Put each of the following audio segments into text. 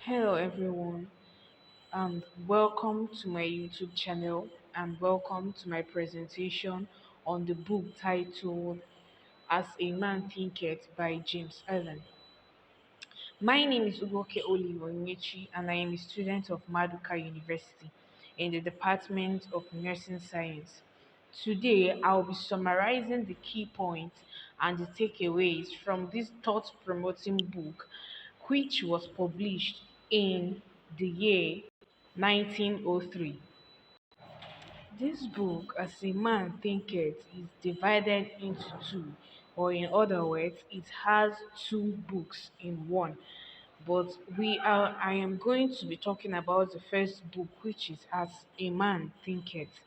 Hello everyone, and welcome to my YouTube channel and welcome to my presentation on the book titled As a Man Thinketh by James Allen. My name is Ugoke Oliwonyechi and I am a student of Maduka University in the Department of Nursing Science. Today, I'll be summarizing the key points and the takeaways from this thought promoting book, which was published in the year 1903. This book, As a Man Thinketh, is divided into two, or in other words, it has two books in one. But I am going to be talking about the first book, which is As a Man Thinketh.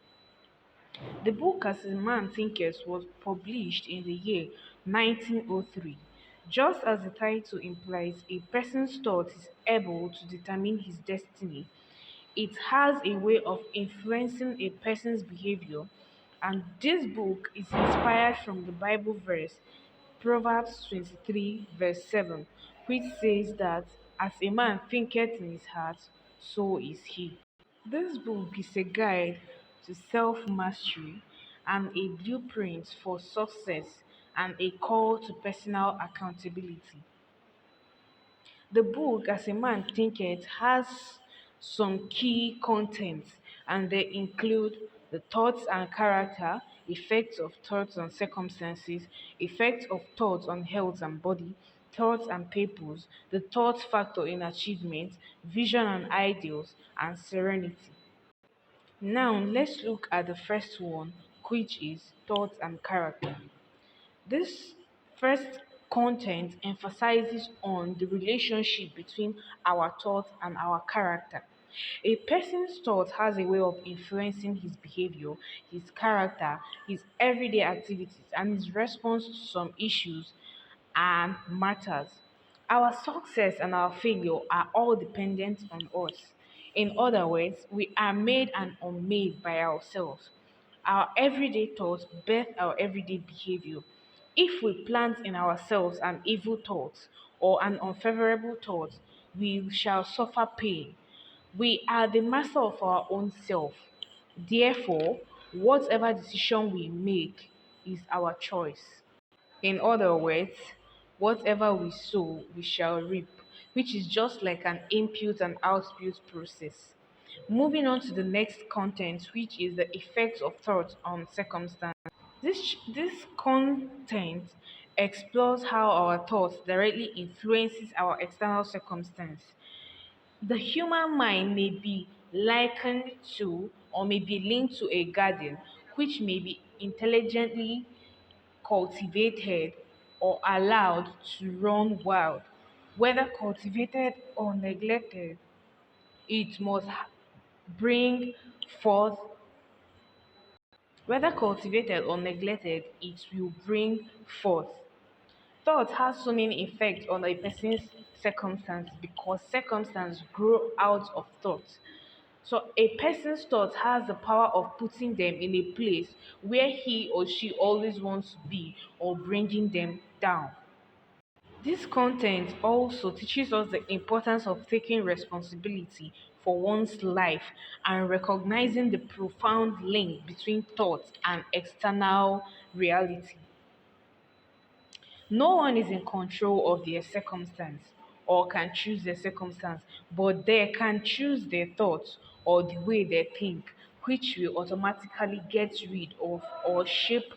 The book As a Man Thinketh was published in the year 1903. Just as the title implies, a person's thought is able to determine his destiny. It has a way of influencing a person's behavior, and this book is inspired from the Bible verse Proverbs 23, verse 7, which says that as a man thinketh in his heart, so is he. This book is a guide to self mastery and a blueprint for success and a call to personal accountability. The book, As a Man Thinketh, has some key contents, and they include the thoughts and character, effects of thoughts on circumstances, effects of thoughts on health and body, thoughts and purpose, the thought factor in achievement, vision and ideals, and serenity. Now, let's look at the first one, which is thoughts and character. This first content emphasizes on the relationship between our thought and our character. A person's thought has a way of influencing his behavior, his character, his everyday activities, and his response to some issues and matters. Our success and our failure are all dependent on us. In other words, we are made and unmade by ourselves. Our everyday thoughts birth our everyday behavior. If we plant in ourselves an evil thought or an unfavorable thought, we shall suffer pain. We are the master of our own self. Therefore, whatever decision we make is our choice. In other words, whatever we sow, we shall reap, which is just like an input and output process. Moving on to the next content, which is the effects of thought on circumstance. This content explores how our thoughts directly influences our external circumstance. The human mind may be likened to or may be linked to a garden which may be intelligently cultivated or allowed to run wild. Whether cultivated or neglected, it must bring forth, whether cultivated or neglected, it will bring forth. Thought has so many effects on a person's circumstance because circumstance grow out of thought. So a person's thought has the power of putting them in a place where he or she always wants to be or bringing them down. This content also teaches us the importance of taking responsibility for one's life and recognizing the profound link between thought and external reality. No one is in control of their circumstance or can choose their circumstance, but they can choose their thoughts or the way they think, which will automatically get rid of or shape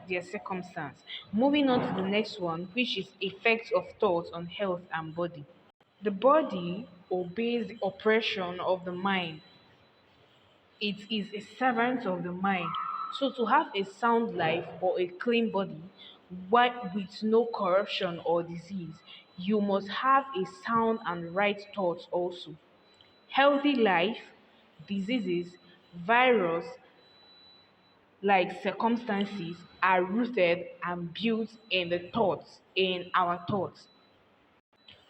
their circumstance. Moving on to the next one, which is effects of thoughts on health and body. The body obeys the oppression of the mind. It is a servant of the mind. So to have a sound life or a clean body with no corruption or disease, you must have a sound and right thoughts also. Healthy life, diseases, virus like circumstances are rooted and built in the thoughts, in our thoughts.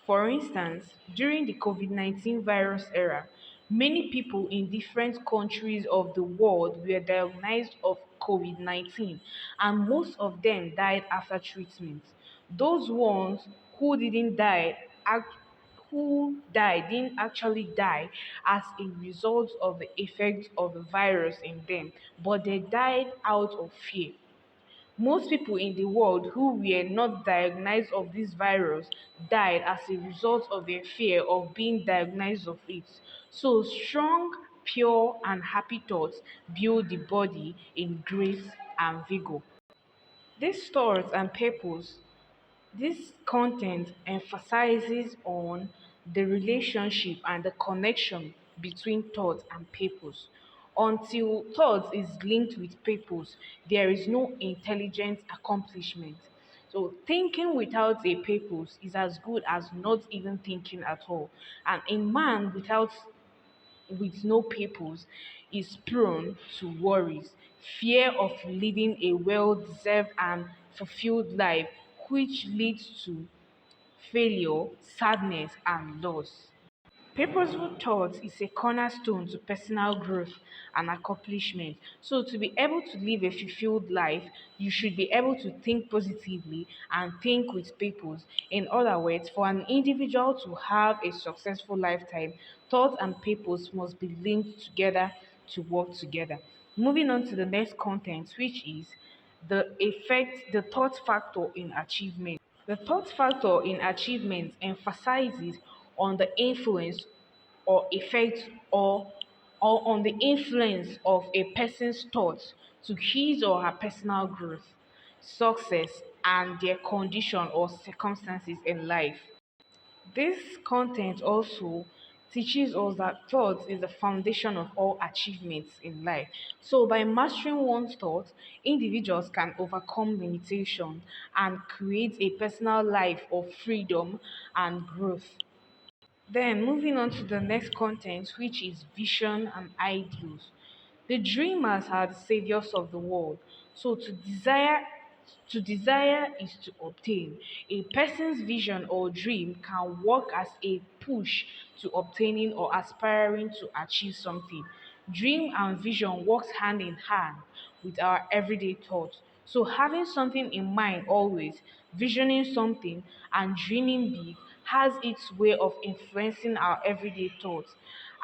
For instance, during the COVID 19 virus era, many people in different countries of the world were diagnosed of COVID 19, and most of them died after treatment. Those ones who didn't die, act- who died didn't actually die as a result of the effect of the virus in them, but they died out of fear. Most people in the world who were not diagnosed of this virus died as a result of their fear of being diagnosed of it. So strong, pure, and happy thoughts build the body in grace and vigor. These thoughts and purpose, this content emphasizes on the relationship and the connection between thought and purpose. Until thought is linked with purpose, there is no intelligent accomplishment. So thinking without a purpose is as good as not even thinking at all. And a man with no purpose is prone to worries, fear of living a well deserved and fulfilled life, which leads to failure, sadness, and loss. Purposeful thought is a cornerstone to personal growth and accomplishment. So, to be able to live a fulfilled life, you should be able to think positively and think with purpose. In other words, for an individual to have a successful lifetime, thought and purpose must be linked together to work together. Moving on to the next content, which is the thought factor in achievement. The thought factor in achievement emphasizes on the influence or effect or on the influence of a person's thoughts to his or her personal growth, success, and their condition or circumstances in life. This content also teaches us that thought is the foundation of all achievements in life. So, by mastering one's thoughts, individuals can overcome limitation and create a personal life of freedom and growth. Then, moving on to the next content, which is vision and ideals. The dreamers are the saviors of the world. So to desire is to obtain. A person's vision or dream can work as a push to obtaining or aspiring to achieve something. Dream and vision works hand in hand with our everyday thoughts. So having something in mind always, visioning something and dreaming big has its way of influencing our everyday thoughts.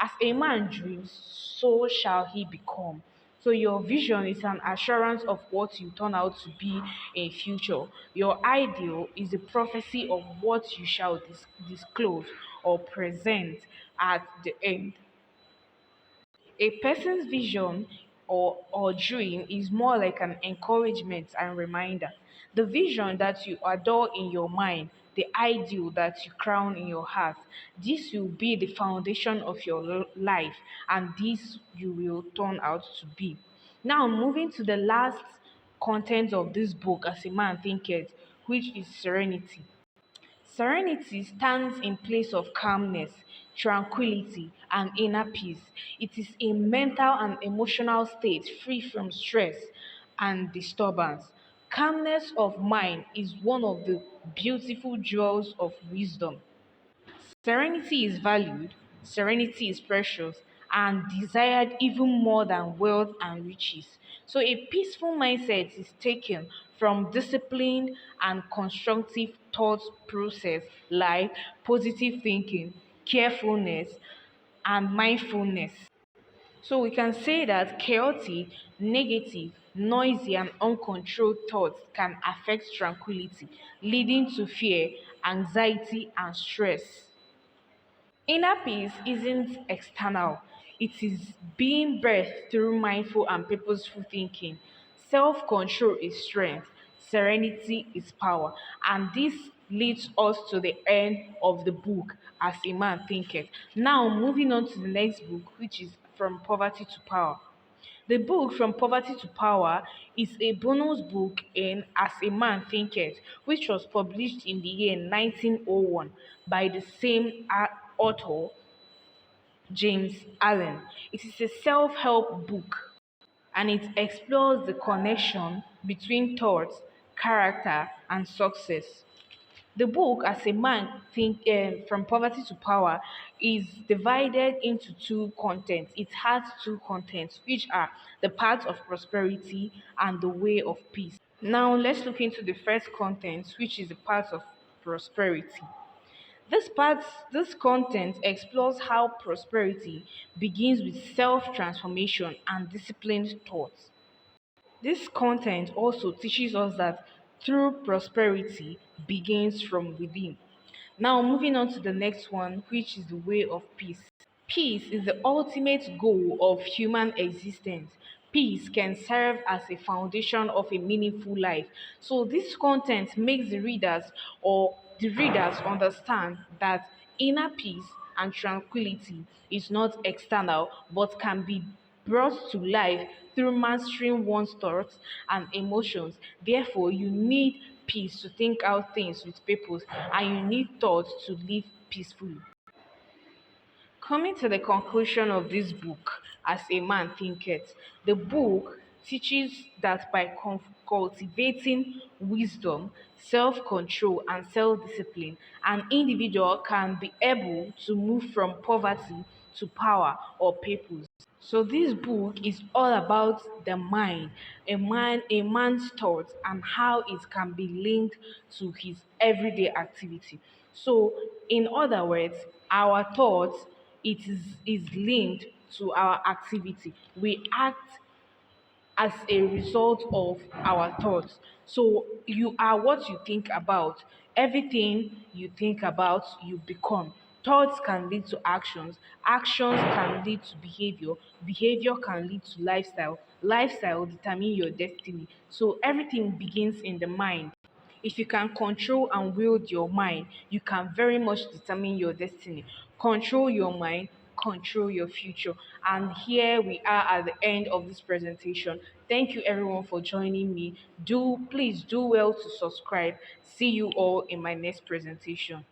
As a man dreams, so shall he become. So your vision is an assurance of what you turn out to be in future. Your ideal is a prophecy of what you shall disclose or present at the end. A person's vision or dream is more like an encouragement and reminder. The vision that you adore in your mind, the ideal that you crown in your heart, this will be the foundation of your life, and this you will turn out to be. Now, moving to the last content of this book, As a Man Thinketh, which is serenity. Serenity stands in place of calmness, tranquility, and inner peace. It is a mental and emotional state free from stress and disturbance. Calmness of mind is one of the beautiful jewels of wisdom. Serenity is valued, serenity is precious, and desired even more than wealth and riches. So, a peaceful mindset is taken from disciplined and constructive thought process like positive thinking, carefulness, and mindfulness. So we can say that chaotic, negative, noisy, and uncontrolled thoughts can affect tranquility, leading to fear, anxiety, and stress. Inner peace isn't external, it is being birthed through mindful and purposeful thinking. Self control is strength, serenity is power, and this leads us to the end of the book, As a Man Thinketh. Now, moving on to the next book, which is From Poverty to Power. The book From Poverty to Power is a bonus book in As a Man Thinketh, which was published in the year 1901 by the same author, James Allen. It is a self help book and it explores the connection between thoughts, character, and success. The book, As a Man From Poverty to Power, is divided into two contents. It has two contents, which are the path of prosperity and the way of peace. Now, let's look into the first content, which is the path of prosperity. This part, this content explores how prosperity begins with self transformation and disciplined thoughts. This content also teaches us that true prosperity begins from within. Now, moving on to the next one, which is the way of peace. Peace is the ultimate goal of human existence. Peace can serve as a foundation of a meaningful life. So this content makes the readers understand that inner peace and tranquility is not external but can be brought to life through mastering one's thoughts and emotions. Therefore, you need peace to think out things with purpose, and you need thoughts to live peacefully. Coming to the conclusion of this book, As a Man Thinketh, the book teaches that by cultivating wisdom, self control, and self discipline, an individual can be able to move from poverty to power or purpose. So this book is all about the mind, a man's thoughts and how it can be linked to his everyday activity. So in other words, our thoughts is linked to our activity. We act as a result of our thoughts. So you are what you think about. Everything you think about, you become. Thoughts can lead to actions. Actions can lead to behavior. Behavior can lead to lifestyle. Lifestyle determine your destiny. So everything begins in the mind. If you can control and wield your mind, you can very much determine your destiny. Control your mind, control your future. And here we are at the end of this presentation. Thank you everyone for joining me. Do please do well to subscribe. See you all in my next presentation.